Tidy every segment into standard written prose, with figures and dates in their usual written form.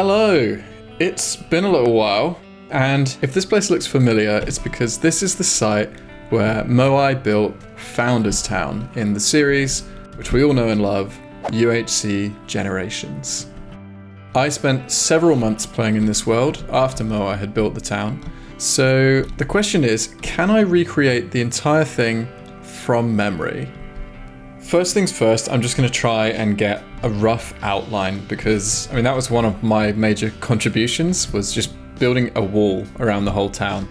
Hello! It's been a little while, and if this place looks familiar, it's because this is the site where Moai built Founders Town in the series, which we all know and love, UHC Generations. I spent several months playing in this world after Moai had built the town, so the question is, can I recreate the entire thing from memory? First things first, I'm just going to try and get a rough outline because, that was one of my major contributions, was just building a wall around the whole town.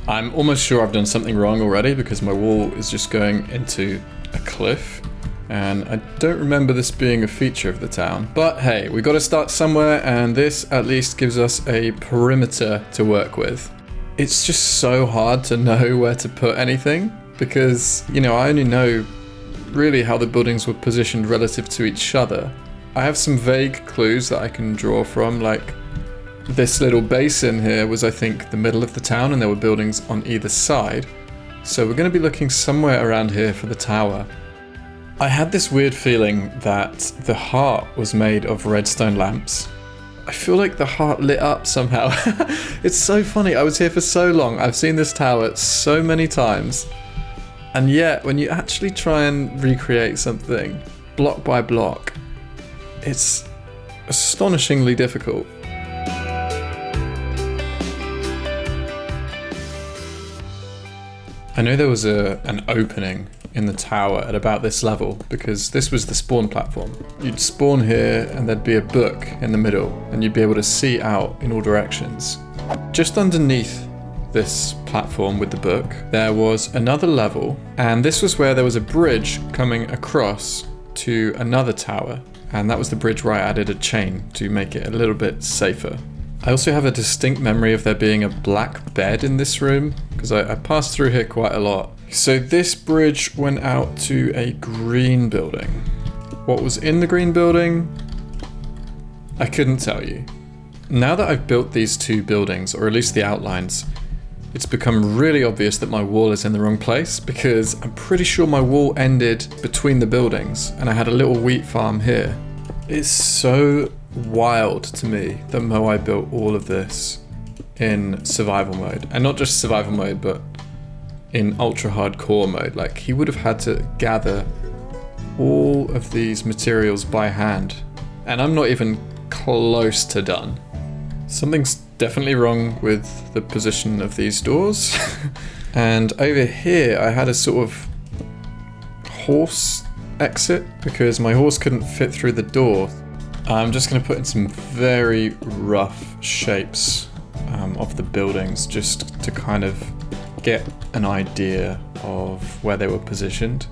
I'm almost sure I've done something wrong already because my wall is just going into a cliff, and I don't remember this being a feature of the town. But hey, we got to start somewhere, and this at least gives us a perimeter to work with. It's just so hard to know where to put anything because, I only know really how the buildings were positioned relative to each other. I have some vague clues that I can draw from, like this little basin here was, I think, the middle of the town and there were buildings on either side. So we're going to be looking somewhere around here for the tower. I had this weird feeling that the heart was made of redstone lamps. I feel like the heart lit up somehow. It's so funny, I was here for so long, I've seen this tower so many times, and yet when you actually try and recreate something block by block, it's astonishingly difficult. I know there was an opening in the tower at about this level because this was the spawn platform. You'd spawn here and there'd be a book in the middle and you'd be able to see out in all directions. Just underneath this platform with the book, there was another level, and this was where there was a bridge coming across to another tower, and that was the bridge where I added a chain to make it a little bit safer. I also have a distinct memory of there being a black bed in this room, because I passed through here quite a lot. So this bridge went out to a green building. What was in the green building? I couldn't tell you. Now that I've built these two buildings, or at least the outlines, it's become really obvious that my wall is in the wrong place, because I'm pretty sure my wall ended between the buildings, and I had a little wheat farm here. It's so wild to me that Moai built all of this in survival mode, and not just survival mode, but in ultra hardcore mode. Like, he would have had to gather all of these materials by hand, and I'm not even close to done. Something's definitely wrong with the position of these doors. And over here I had a sort of horse exit because my horse couldn't fit through the door. I'm just going to put in some very rough shapes of the buildings just to kind of get an idea of where they were positioned.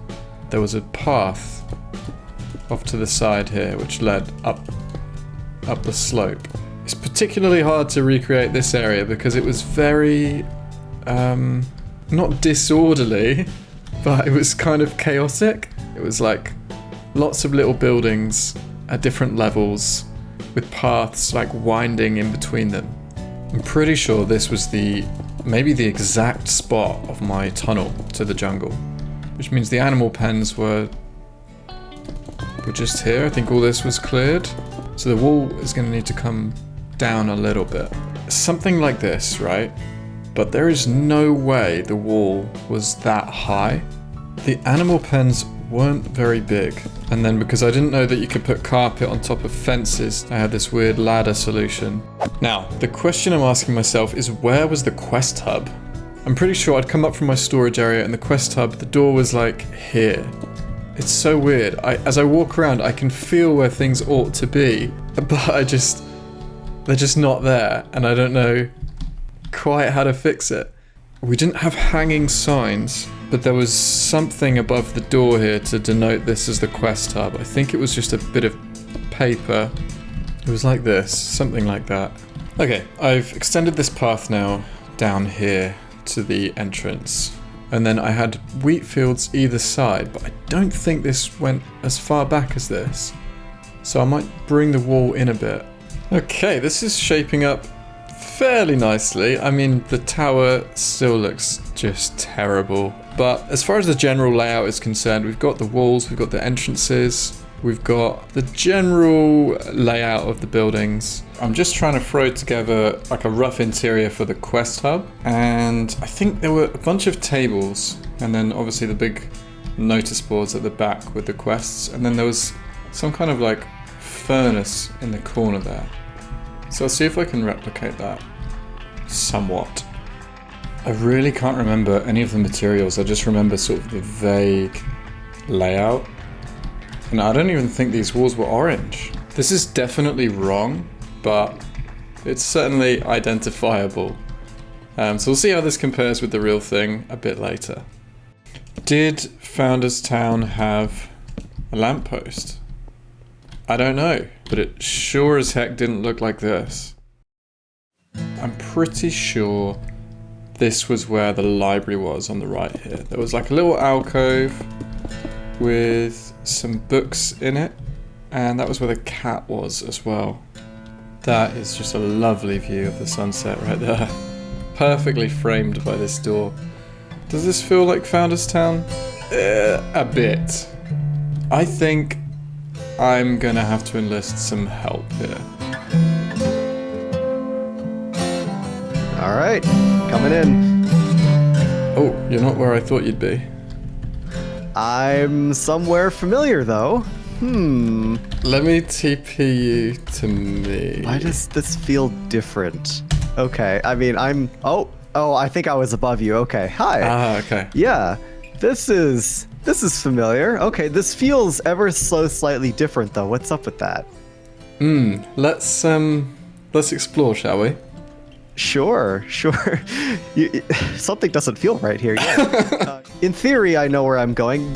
There was a path off to the side here which led up the slope. It's particularly hard to recreate this area because it was very not disorderly, but it was kind of chaotic. It was like lots of little buildings at different levels with paths like winding in between them. I'm pretty sure this was maybe the exact spot of my tunnel to the jungle, which means the animal pens were just here. I think all this was cleared. So the wall is going to need to come down a little bit. Something like this, right? But there is no way the wall was that high. The animal pens weren't very big. And then because I didn't know that you could put carpet on top of fences, I had this weird ladder solution. Now, the question I'm asking myself is, where was the quest hub? I'm pretty sure I'd come up from my storage area and the quest hub, the door was like here. It's so weird. As I walk around, I can feel where things ought to be, but they're just not there, and I don't know quite how to fix it. We didn't have hanging signs, but there was something above the door here to denote this as the quest hub. I think it was just a bit of paper. It was like this, something like that. Okay, I've extended this path now down here to the entrance. And then I had wheat fields either side, but I don't think this went as far back as this. So I might bring the wall in a bit. Okay, this is shaping up fairly nicely. The tower still looks just terrible. But as far as the general layout is concerned, we've got the walls, we've got the entrances, We've got the general layout of the buildings. I'm just trying to throw together like a rough interior for the quest hub. And I think there were a bunch of tables, and then obviously the big notice boards at the back with the quests. And then there was some kind of like furnace in the corner there. So I'll see if I can replicate that somewhat. I really can't remember any of the materials. I just remember sort of the vague layout. And I don't even think these walls were orange. This is definitely wrong, but it's certainly identifiable. So we'll see how this compares with the real thing a bit later. Did Founders Town have a lamppost? I don't know, but it sure as heck didn't look like this. I'm pretty sure this was where the library was on the right here. There was like a little alcove with some books in it, and that was where the cat was as well. That is just a lovely view of the sunset right there. Perfectly framed by this door. Does this feel like Founders Town? A bit. I think I'm gonna have to enlist some help here. Alright, coming in. Oh, you're not where I thought you'd be. I'm somewhere familiar, though. Let me TP you to me. Why does this feel different? Okay, I mean, Oh, I think I was above you. Okay, hi. Ah, okay. Yeah, this is familiar. Okay, this feels ever so slightly different, though. What's up with that? Let's explore, shall we? Sure. Something doesn't feel right here yet. In theory, I know where I'm going.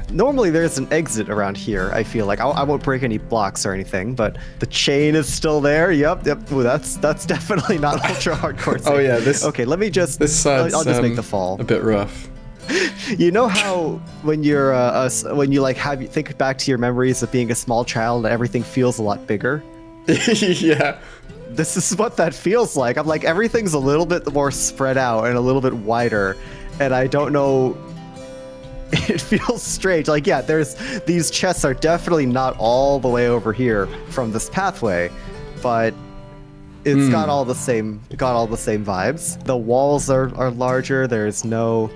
Normally there's an exit around here, I feel like. I won't break any blocks or anything, but the chain is still there. Yep. Ooh, that's definitely not ultra hardcore. Oh yeah, this. Okay, let me just. This side's I'll just make the fall. A bit rough. You know how when you're think back to your memories of being a small child, everything feels a lot bigger. Yeah. This is what that feels like. I'm like, everything's a little bit more spread out and a little bit wider, and I don't know. It feels strange. Like, yeah, these chests are definitely not all the way over here from this pathway, but it's got all the same vibes. The walls are larger. There's no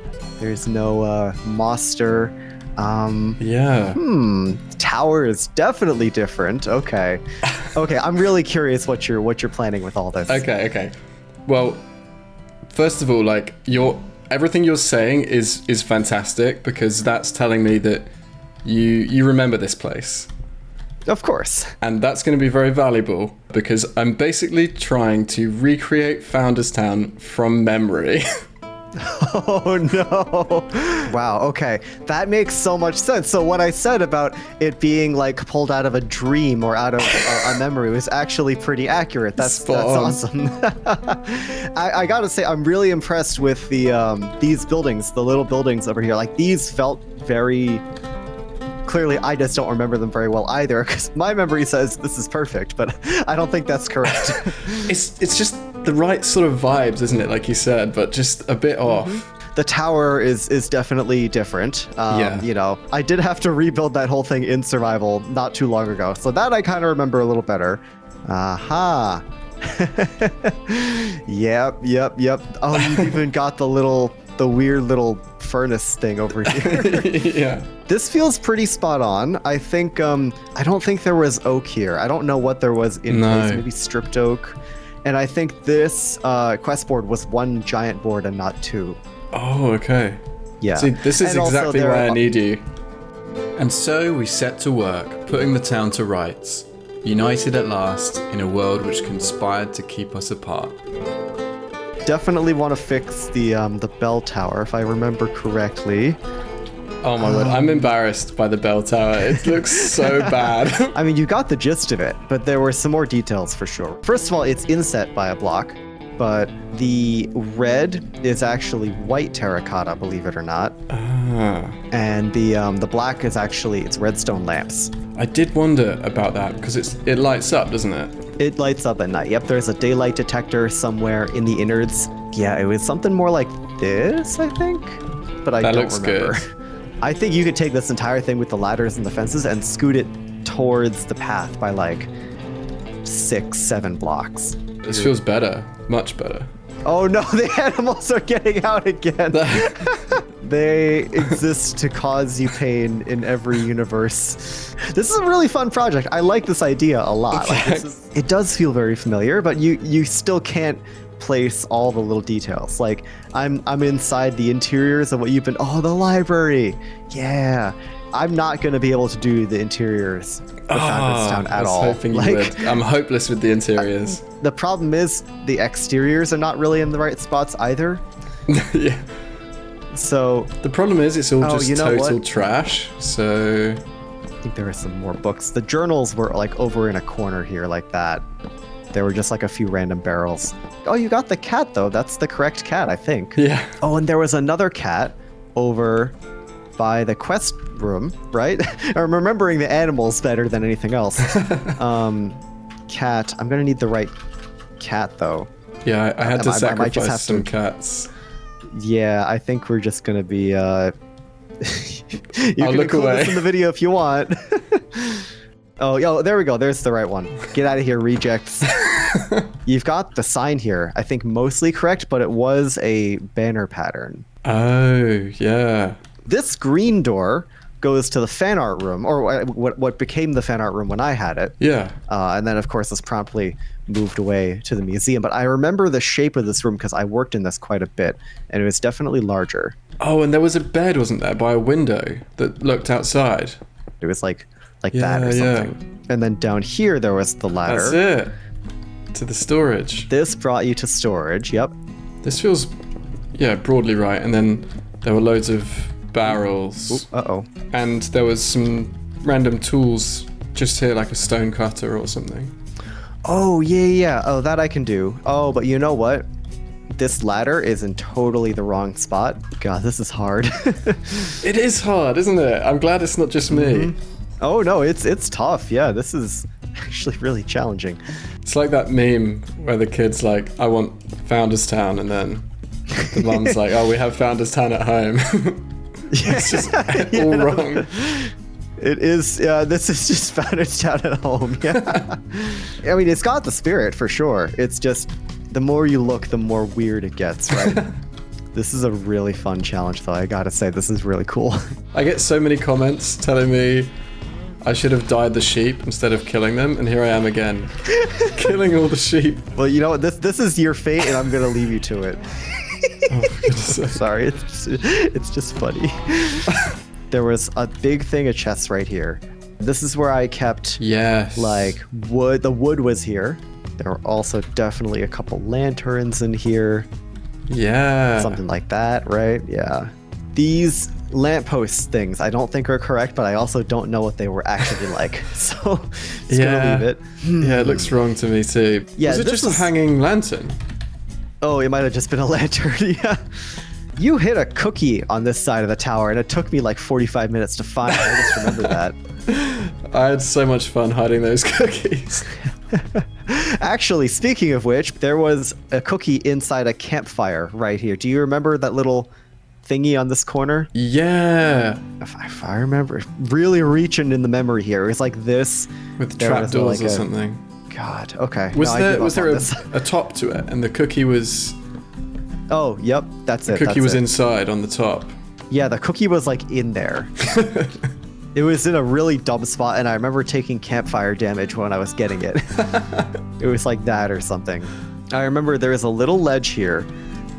monster. Yeah. Tower is definitely different. Okay. I'm really curious what you're planning with all this. Okay. Well, first of all, like everything you're saying is fantastic, because that's telling me that you remember this place. Of course. And that's going to be very valuable, because I'm basically trying to recreate Founders Town from memory. Oh no. Wow, okay. That makes so much sense. So what I said about it being like pulled out of a dream or out of a memory was actually pretty accurate. That's awesome. I gotta say, I'm really impressed with these buildings, the little buildings over here. Like, these felt very... Clearly, I just don't remember them very well either, because my memory says this is perfect, but I don't think that's correct. It's just the right sort of vibes, isn't it? Like you said, but just a bit off. The tower is definitely different. Yeah. You know, I did have to rebuild that whole thing in survival not too long ago, so that I kind of remember a little better. Aha. Yep. Oh, you've even got the weird little furnace thing over here. Yeah. This feels pretty spot on. I think, I don't think there was oak here. I don't know what there was in place. Maybe stripped oak. And I think this quest board was one giant board and not two. Oh, okay. Yeah. See, this is exactly why I need you. And so we set to work, putting the town to rights, united at last in a world which conspired to keep us apart. Definitely want to fix the bell tower, if I remember correctly. Oh my word, I'm embarrassed by the bell tower. It looks so bad. I mean, you got the gist of it, but there were some more details for sure. First of all, it's inset by a block, but the red is actually white terracotta, believe it or not. And the black is actually, it's redstone lamps. I did wonder about that, because it lights up, doesn't it? It lights up at night. Yep, there's a daylight detector somewhere in the innards. Yeah, it was something more like this, I think, but I don't remember. Good. I think you could take this entire thing with the ladders and the fences and scoot it towards the path by like 6-7 blocks. This feels better, much better. Oh no, the animals are getting out again. They exist to cause you pain in every universe. This is a really fun project. I like this idea a lot. Like, it does feel very familiar, but you still can't place all the little details. Like I'm inside the interiors of what you've been. Oh, the library. Yeah. I'm not going to be able to do the interiors of Founders Town at all. I was hoping you would. I'm hopeless with the interiors. The problem is the exteriors are not really in the right spots either. Yeah. So the problem is it's all just total trash. So I think there are some more books. The journals were like over in a corner here like that. There were just like a few random barrels. Oh, you got the cat though. That's the correct cat, I think. Yeah. Oh, and there was another cat over by the quest room, right? I'm remembering the animals better than anything else. Cat. I'm gonna need the right cat though. Yeah, I had to sacrifice some cats. Yeah, I think we're just gonna be. You I'll can look include away. this in the video if you want. Oh, there we go. There's the right one. Get out of here, rejects. You've got the sign here. I think mostly correct, but it was a banner pattern. Oh, yeah. This green door goes to the fan art room, or what became the fan art room when I had it. Yeah. And then, of course, this promptly moved away to the museum. But I remember the shape of this room because I worked in this quite a bit, and it was definitely larger. Oh, and there was a bed, wasn't there, by a window that looked outside? It was like that or something. Yeah. And then down here, there was the ladder. That's it. To the storage. This brought you to storage, yep. This feels, broadly right. And then there were loads of barrels. Ooh, uh-oh. And there was some random tools just here, like a stone cutter or something. Oh, yeah. Oh, that I can do. Oh, but you know what? This ladder is in totally the wrong spot. God, this is hard. It is hard, isn't it? I'm glad it's not just me. Mm-hmm. Oh, no, it's tough. Yeah, this is actually really challenging. It's like that meme where the kid's like, I want Founders Town, and then the mum's like, oh, we have Founders Town at home. It's just all wrong. It is, this is just Founders Town at home, yeah. I mean, it's got the spirit, for sure. It's just, the more you look, the more weird it gets, right? This is a really fun challenge, though, I gotta say, this is really cool. I get so many comments telling me I should have dyed the sheep instead of killing them, and here I am again, killing all the sheep. Well, you know what, this is your fate, and I'm gonna leave you to it. Oh, for goodness sake. Sorry, it's just funny. There was a big thing of chests right here. This is where I kept, like, wood. The wood was here. There were also definitely a couple lanterns in here. Yeah. Something like that, right? Yeah. These lamppost things I don't think are correct, but I also don't know what they were actually like. So, just gonna leave it. Yeah, it looks wrong to me too. Yeah, was it just a hanging lantern? Oh, it might have just been a lantern, yeah. You hit a cookie on this side of the tower, and it took me like 45 minutes to find. I just remember that. I had so much fun hiding those cookies. Actually, speaking of which, there was a cookie inside a campfire right here. Do you remember that little thingy on this corner? Yeah. If I remember, really reaching in the memory here. It was like this. With trapdoors or something. God, okay. Was there a top to it, and the cookie was... Oh, yep, that's it. The cookie was inside on the top. Yeah, the cookie was like in there. It was in a really dumb spot, and I remember taking campfire damage when I was getting it. It was like that or something. I remember there was a little ledge here,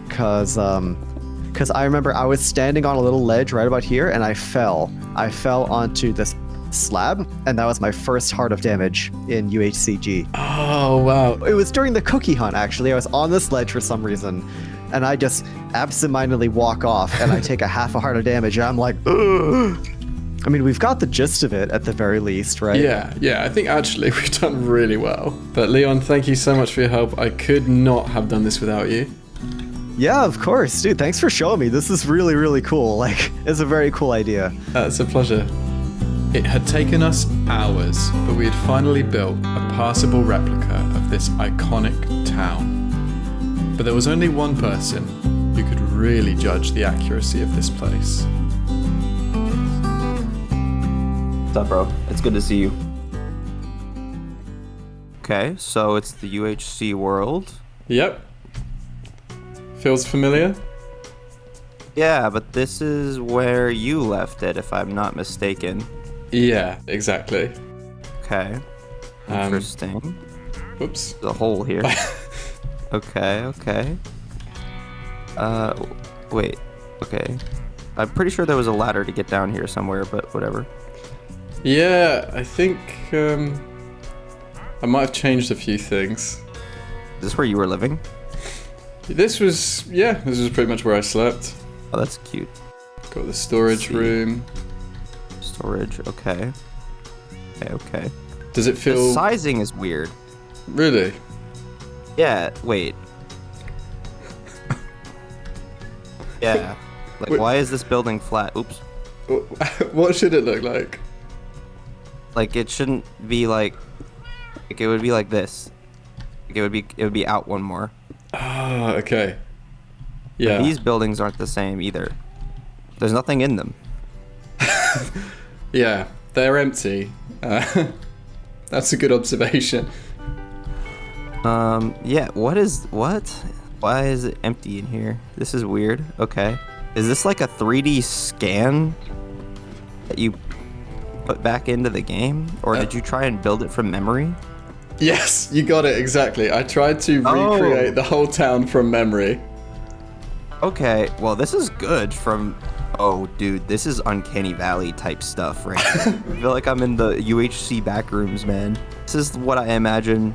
because I remember I was standing on a little ledge right about here, and I fell. I fell onto this slab, and that was my first heart of damage in UHCG. Oh, wow. It was during the cookie hunt, actually. I was on this ledge for some reason, and I just absentmindedly walk off, and I take a half a heart of damage, and I'm like, ugh. I mean, we've got the gist of it at the very least, right? Yeah, I think actually we've done really well. But Leon, thank you so much for your help. I could not have done this without you. Yeah, of course. Dude, thanks for showing me. This is really, really cool. Like, it's a very cool idea. It's a pleasure. It had taken us hours, but we had finally built a passable replica of this iconic town. But there was only one person who could really judge the accuracy of this place. What's up, bro? It's good to see you. Okay, so it's the UHC World. Yep. Feels familiar? Yeah, but this is where you left it, if I'm not mistaken. Yeah, exactly. Okay. Interesting. Whoops. There's a hole here. Okay. Wait. Okay. I'm pretty sure there was a ladder to get down here somewhere, but whatever. Yeah, I think I might have changed a few things. Is this where you were living? This was pretty much where I slept. Oh, that's cute. Got the storage room. Storage, okay. Okay. Does it feel... The sizing is weird. Really? Yeah, wait. Yeah. Like, Wait. why is this building flat? Oops. What should it look like? Like, it shouldn't be like it would be like this. Like, it would be out one more. Ah, okay. Yeah. But these buildings aren't the same either. There's nothing in them. Yeah, they're empty. That's a good observation. Yeah, what? Why is it empty in here? This is weird. Okay. Is this like a 3D scan that you put back into the game? Or did you try and build it from memory? Yes, you got it, exactly. I tried to recreate the whole town from memory. Okay, well, this is good from... Oh, dude, this is Uncanny Valley type stuff right here. I feel like I'm in the UHC backrooms, man. This is what I imagine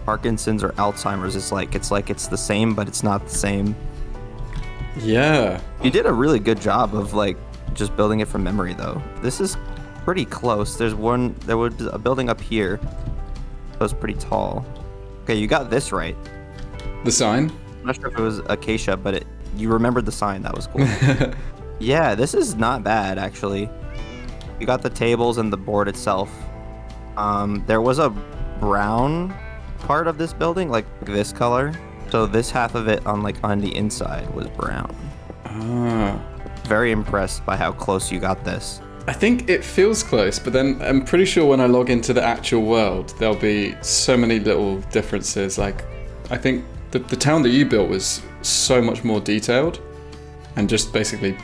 Parkinson's or Alzheimer's is like. It's the same, but it's not the same. Yeah. You did a really good job of, like, just building it from memory, though. This is pretty close. There was a building up here that was pretty tall. Okay, you got this right. The sign? I'm not sure if it was acacia, but you remembered the sign. That was cool. Yeah, this is not bad, actually. You got the tables and the board itself. There was a brown part of this building, like this color. So this half of it on the inside was brown. Ah. Very impressed by how close you got this. I think it feels close, but then I'm pretty sure when I log into the actual world, there'll be so many little differences. Like, I think the town that you built was so much more detailed and just basically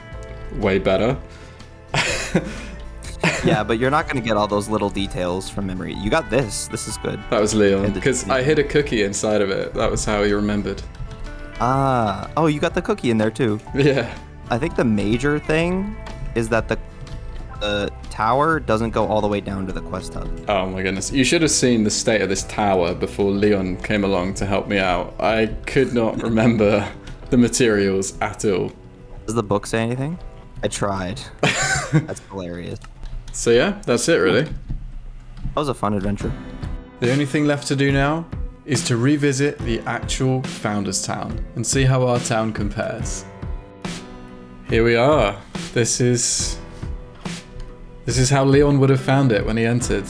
way better. Yeah, but you're not going to get all those little details from memory. You got this. This is good. That was Leon, because I hid a cookie inside of it. That was how he remembered. Ah. Oh, you got the cookie in there too. Yeah. I think the major thing is that the tower doesn't go all the way down to the quest hub. Oh my goodness. You should have seen the state of this tower before Leon came along to help me out. I could not remember the materials at all. Does the book say anything? I tried. That's hilarious. So yeah, that's it really. That was a fun adventure. The only thing left to do now is to revisit the actual Founders Town and see how our town compares. Here we are. This is how Leon would have found it when he entered.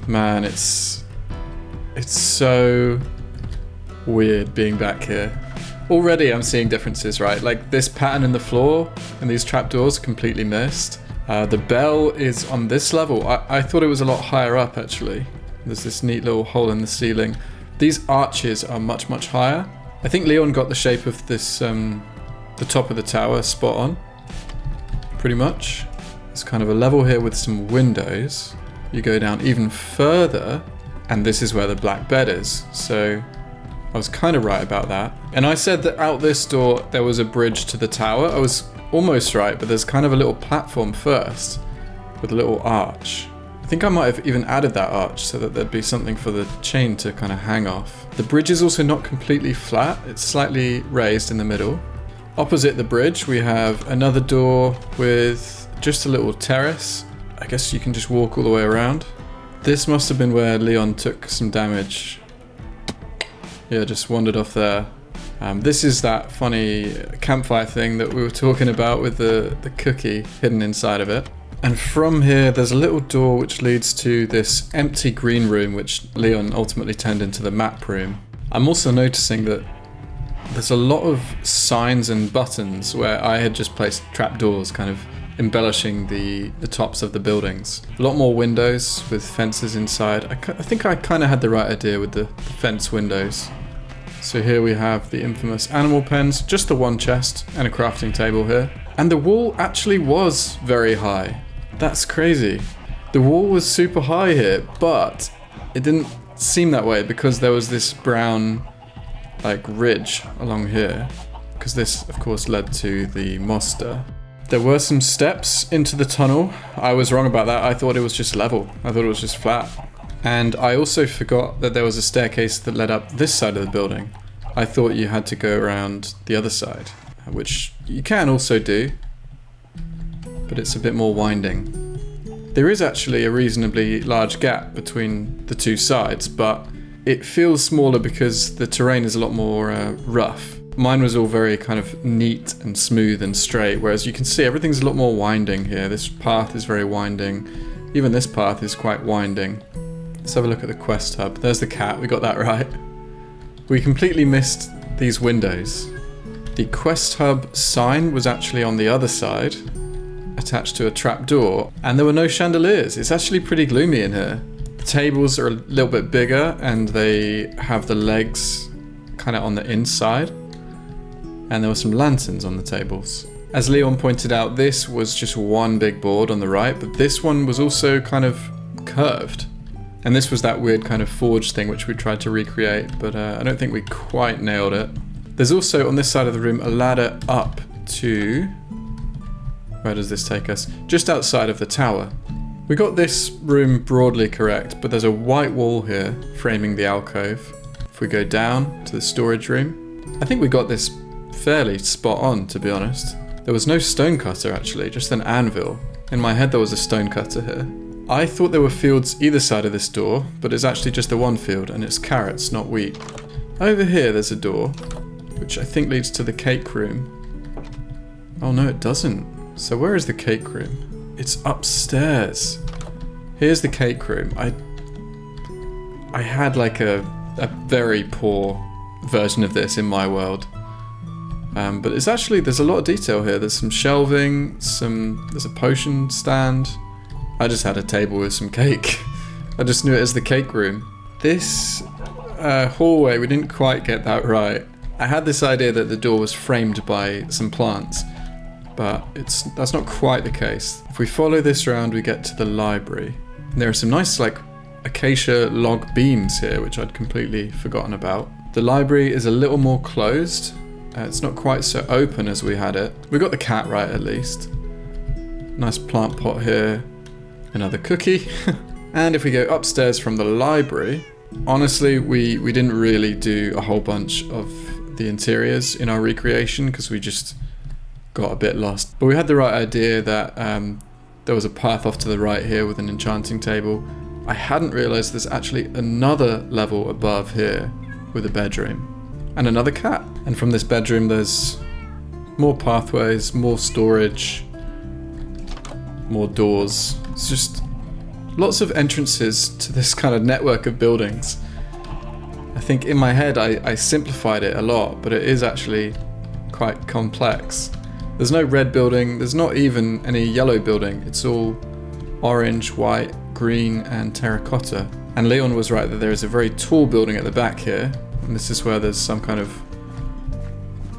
Man, it's so weird being back here. Already I'm seeing differences, right? Like this pattern in the floor and these trapdoors completely missed. The bell is on this level. I thought it was a lot higher up actually. There's this neat little hole in the ceiling. These arches are much, much higher. I think Leon got the shape of this, the top of the tower spot on. Pretty much. It's kind of a level here with some windows. You go down even further and this is where the black bed is. So I was kind of right about that. And I said that out this door there was a bridge to the tower. I was almost right, but there's kind of a little platform first with a little arch. I think I might have even added that arch so that there'd be something for the chain to kind of hang off. The bridge is also not completely flat. It's slightly raised in the middle. Opposite the bridge we have another door with just a little terrace. I guess you can just walk all the way around. This must have been where Leon took some damage. Yeah, just wandered off there. This is that funny campfire thing that we were talking about with the cookie hidden inside of it. And from here, there's a little door which leads to this empty green room, which Leon ultimately turned into the map room. I'm also noticing that There's a lot of signs and buttons where I had just placed trapdoors, kind of embellishing the tops of the buildings. A lot more windows with fences inside. I think I kind of had the right idea with the fence windows. So here we have the infamous animal pens, just the one chest and a crafting table here. And the wall actually was very high. That's crazy. The wall was super high here, but it didn't seem that way because there was this brown like ridge along here, because this of course led to the Moster. There were some steps into the tunnel. I was wrong about that. I thought it was just level. I thought it was just flat. And I also forgot that there was a staircase that led up this side of the building. I thought you had to go around the other side, which you can also do, but it's a bit more winding. There is actually a reasonably large gap between the two sides, but it feels smaller because the terrain is a lot more rough. Mine was all very kind of neat and smooth and straight, whereas you can see everything's a lot more winding here. This path is very winding. Even this path is quite winding. Let's have a look at the quest hub. There's the cat, we got that right. We completely missed these windows. The quest hub sign was actually on the other side, attached to a trapdoor, and there were no chandeliers. It's actually pretty gloomy in here. The tables are a little bit bigger and they have the legs kind of on the inside. And there were some lanterns on the tables. As Leon pointed out, this was just one big board on the right, but this one was also kind of curved. And this was that weird kind of forge thing which we tried to recreate, but I don't think we quite nailed it. There's also on this side of the room a ladder up to... where does this take us? Just outside of the tower. We got this room broadly correct, but there's a white wall here framing the alcove. If we go down to the storage room, I think we got this fairly spot on, to be honest. There was no stone cutter actually, just an anvil. In my head there was a stone cutter here. I thought there were fields either side of this door, but it's actually just the one field and it's carrots, not wheat. Over here there's a door, which I think leads to the cake room. Oh no, it doesn't. So where is the cake room? It's upstairs. Here's the cake room. I had like a very poor version of this in my world. But it's actually, there's a lot of detail here. There's some shelving, there's a potion stand. I just had a table with some cake. I just knew it as the cake room. This hallway, we didn't quite get that right. I had this idea that the door was framed by some plants, but that's not quite the case. If we follow this around, we get to the library. And there are some nice like acacia log beams here, which I'd completely forgotten about. The library is a little more closed. It's not quite so open as we had it. We got the cat right at least. Nice plant pot here. Another cookie. And if we go upstairs from the library, honestly, we didn't really do a whole bunch of the interiors in our recreation because we just got a bit lost. But we had the right idea that there was a path off to the right here with an enchanting table. I hadn't realized there's actually another level above here with a bedroom. And another cat. And from this bedroom there's more pathways, more storage, more doors. It's just lots of entrances to this kind of network of buildings. I think in my head I simplified it a lot, but it is actually quite complex. There's no red building, there's not even any yellow building. It's all orange, white, green and terracotta. And Leon was right that there is a very tall building at the back here. And this is where there's some kind of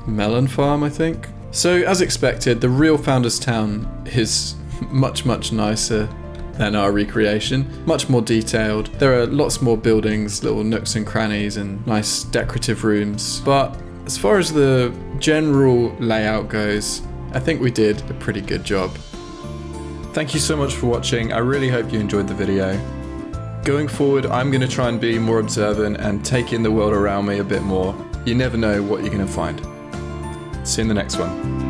melon farm, I think. So as expected, the real Founders Town is much, much nicer than our recreation. Much more detailed. There are lots more buildings, little nooks and crannies and nice decorative rooms. But as far as the general layout goes, I think we did a pretty good job. Thank you so much for watching. I really hope you enjoyed the video. Going forward, I'm going to try and be more observant and take in the world around me a bit more. You never know what you're going to find. See you in the next one.